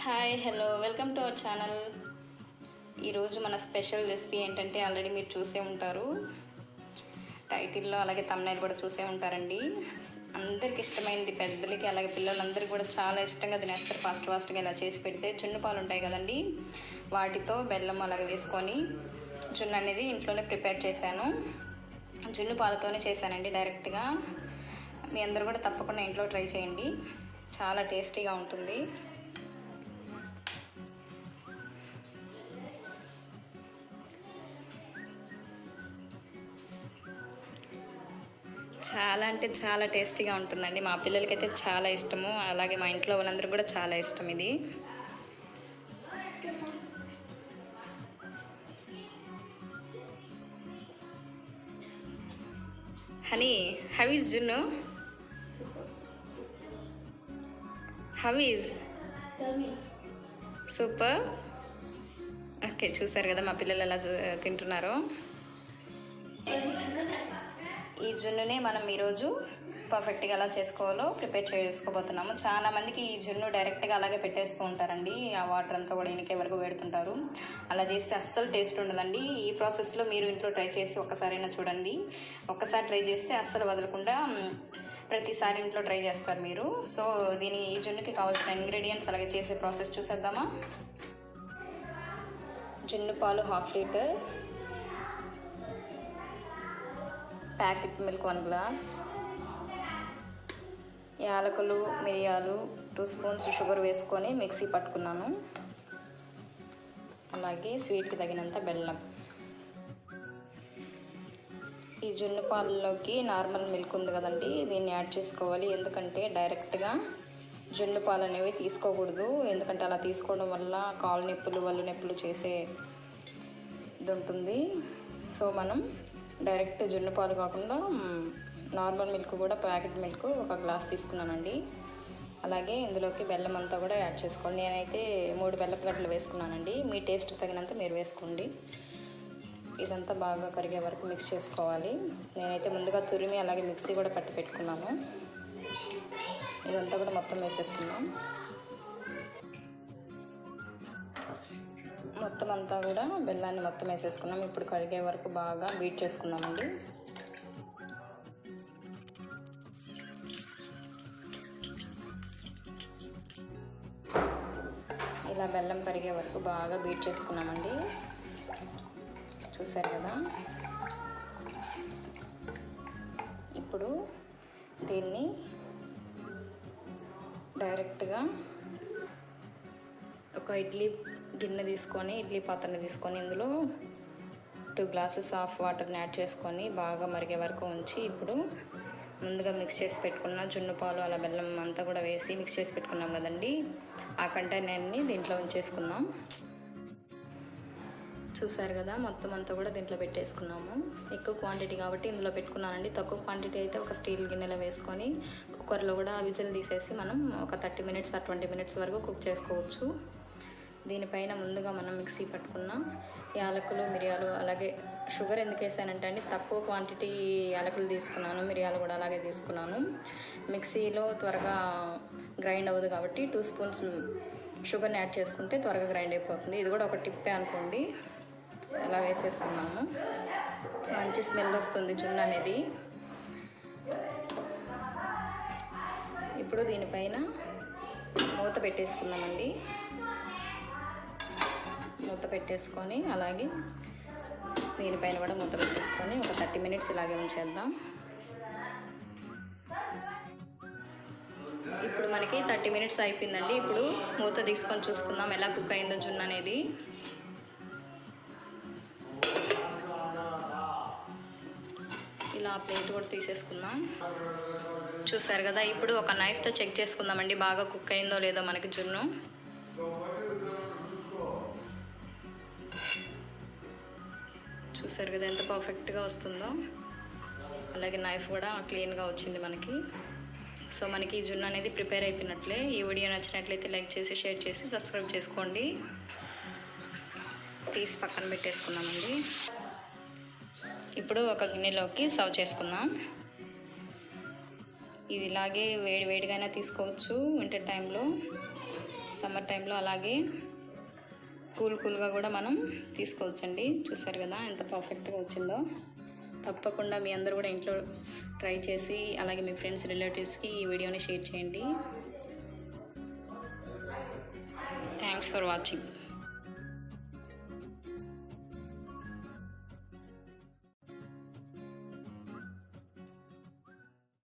Hi hello welcome to our channel. ఈరోజు మన special recipe ఏంటంటే ఆల్రెడీ మీరు చూసే ఉంటారు, టైటిల్లో అలాగే తమ్నైల్ కూడా చూసే ఉంటారండి. అందరికి ఇష్టమైంది, పెద్దలకి అలాగే పిల్లలందరికీ కూడా చాలా ఇష్టంగా తినేస్తారు. ఫాస్ట్గా ఇలా చేసి పెడితే జున్ను పాలు ఉంటాయి కదండి, వాటితో బెల్లం అలాగే వేసుకొని జున్ను అనేది ఇంట్లోనే ప్రిపేర్ చేశాను. జున్ను పాలతోనే చేశానండి డైరెక్ట్గా. మీ అందరూ కూడా తప్పకుండా ఇంట్లో ట్రై చేయండి, చాలా టేస్టీగా ఉంటుంది. చాలా అంటే చాలా టేస్టీగా ఉంటుందండి. మా పిల్లలకైతే చాలా ఇష్టము, అలాగే మా ఇంట్లో వాళ్ళందరూ కూడా చాలా ఇష్టం ఇది. హనీ, హౌ ఈజ్ జున్ను? How is? సూపర్. ఓకే, చూసారు కదా మా పిల్లలు ఎలా తింటున్నారో. ఈ జున్నునే మనం ఈరోజు పర్ఫెక్ట్గా ఎలా చేసుకోవాలో ప్రిపేర్ చేసుకోబోతున్నాము. చాలా మందికి ఈ జున్ను డైరెక్ట్గా అలాగే పెట్టేస్తూ ఉంటారండి, ఆ వాటర్ అంతా కూడా ఇనికే వరకు పెడుతుంటారు. అలా చేస్తే అస్సలు టేస్ట్ ఉండదండి. ఈ ప్రాసెస్లో మీరు ఇంట్లో ట్రై చేసి ఒక్కసారైనా చూడండి. ఒక్కసారి ట్రై చేస్తే అస్సలు వదలకుండా ప్రతిసారి ఇంట్లో ట్రై చేస్తారు మీరు. సో ఈ జున్నుకి కావాల్సిన ఇంగ్రీడియంట్స్ అలాగే చేసే ప్రాసెస్ చూసేద్దామా. జున్ను పాలు 1/2 లీటర్, ప్యాకెట్ మిల్క్ 1 గ్లాస్, యాలకులు మిరియాలు 2 స్పూన్స్ షుగర్ వేసుకొని మిక్సీ పట్టుకున్నాను. అలాగే స్వీట్కి తగినంత బెల్లం. ఈ జున్ను పాలలోకి నార్మల్ మిల్క్ ఉంది కదండి, దీన్ని యాడ్ చేసుకోవాలి. ఎందుకంటే డైరెక్ట్గా జున్ను పాలు అనేవి తీసుకోకూడదు, ఎందుకంటే అలా తీసుకోవడం వల్ల కాలు నొప్పులు వల్లు నొప్పులు చేసే ఇది ఉంటుంది. సో మనం డైరెక్ట్ జున్ను పాలు కాకుండా నార్మల్ మిల్క్ కూడా, ప్యాకెట్ మిల్క్ 1 గ్లాస్ తీసుకున్నానండి. అలాగే ఇందులోకి బెల్లం అంతా కూడా యాడ్ చేసుకోండి. నేనైతే 3 బెల్లపు గడ్డలు వేసుకున్నానండి, మీ టేస్ట్కి తగినంత మీరు వేసుకోండి. ఇదంతా బాగా కరిగే వరకు మిక్స్ చేసుకోవాలి. నేనైతే ముందుగా తురిమి అలాగే మిక్సీ కూడా పట్టి పెట్టుకున్నాను. ఇదంతా కూడా మొత్తం వేసేసుకున్నాం. మొత్తం అంతా కూడా బెల్లాన్ని మొత్తం వేసేసుకున్నాం. ఇప్పుడు కరిగే వరకు బాగా బీట్ చేసుకుందామండి. ఇలా బెల్లం కరిగే వరకు బాగా బీట్ చేసుకున్నామండి. చూసారు కదా. ఇప్పుడు దీన్ని డైరెక్ట్గా ఒక ఇడ్లీ గిన్నె తీసుకొని, ఇడ్లీ పాత్రని తీసుకొని ఇందులో 2 గ్లాసెస్ ఆఫ్ వాటర్ని యాడ్ చేసుకొని బాగా మరిగే వరకు ఉంచి, ఇప్పుడు ముందుగా మిక్స్ చేసి పెట్టుకున్న జున్ను పాలు అలా బెల్లం అంతా కూడా వేసి మిక్స్ చేసి పెట్టుకున్నాం కదండి, ఆ కంటైనర్ని దీంట్లో ఉంచేసుకుందాం. చూసారు కదా, మొత్తం అంతా కూడా దీంట్లో పెట్టేసుకున్నాము. ఎక్కువ క్వాంటిటీ కాబట్టి ఇందులో పెట్టుకున్నానండి. తక్కువ క్వాంటిటీ అయితే ఒక స్టీల్ గిన్నెలో వేసుకొని కుక్కర్లో కూడా విజిల్ తీసేసి మనం ఒక 30 మినిట్స్ 20 మినిట్స్ వరకు కుక్ చేసుకోవచ్చు. దీనిపైన ముందుగా మనం మిక్సీ పట్టుకున్న యాలకులు మిరియాలు అలాగే షుగర్ ఎందుకు వేసానంటే అండి, తక్కువ క్వాంటిటీ యాలకులు తీసుకున్నాను, మిరియాలు కూడా అలాగే తీసుకున్నాను. మిక్సీలో త్వరగా గ్రైండ్ అవ్వదు కాబట్టి 2 స్పూన్స్ షుగర్ని యాడ్ చేసుకుంటే త్వరగా గ్రైండ్ అయిపోతుంది. ఇది కూడా ఒక టిప్పే అనుకోండి. ఇలా వేసేసుకున్నాము, మంచి స్మెల్ వస్తుంది జున్ను అనేది. ఇప్పుడు దీనిపైన మూత పెట్టేసుకుందామండి. మూత పెట్టేసుకొని అలాగే దీనిపైన కూడా మూత పెట్టేసుకొని ఒక 30 మినిట్స్ ఇలాగే ఉంచేద్దాం. ఇప్పుడు మనకి 30 మినిట్స్ అయిపోయిందండి. ఇప్పుడు మూత తీసుకొని చూసుకుందాం ఎలా కుక్ అయిందో జున్ను అనేది. ఇలా ప్లేట్ కూడా తీసేసుకుందాం. చూసారు కదా, ఇప్పుడు ఒక నైఫ్తో చెక్ చేసుకుందామండి బాగా కుక్ అయిందో లేదో మనకి జున్ను. చూసారు కదా ఎంత పర్ఫెక్ట్గా వస్తుందో, అలాగే నైఫ్ కూడా క్లీన్గా వచ్చింది మనకి. సో మనకి ఈ జున్ను అనేది ప్రిపేర్ అయిపోయినట్లే. ఈ వీడియో నచ్చినట్లయితే లైక్ చేసి, షేర్ చేసి, సబ్స్క్రైబ్ చేసుకోండి. తీసి పక్కన పెట్టేసుకున్నామండి. ఇప్పుడు ఒక గిన్నెలోకి సర్వ్ చేసుకుందాం. ఇది ఇలాగే వేడిగానే తీసుకోవచ్చు వింటర్ టైంలో. సమ్మర్ టైంలో అలాగే కూల్గా కూడా మనం తీసుకోవచ్చండి. చూసారు కదా ఎంత పర్ఫెక్ట్గా వచ్చిందో. తప్పకుండా మీ అందరూ కూడా ఇంట్లో ట్రై చేసి అలాగే మీ ఫ్రెండ్స్ రిలేటివ్స్కి ఈ వీడియోని షేర్ చేయండి. Thanks for watching.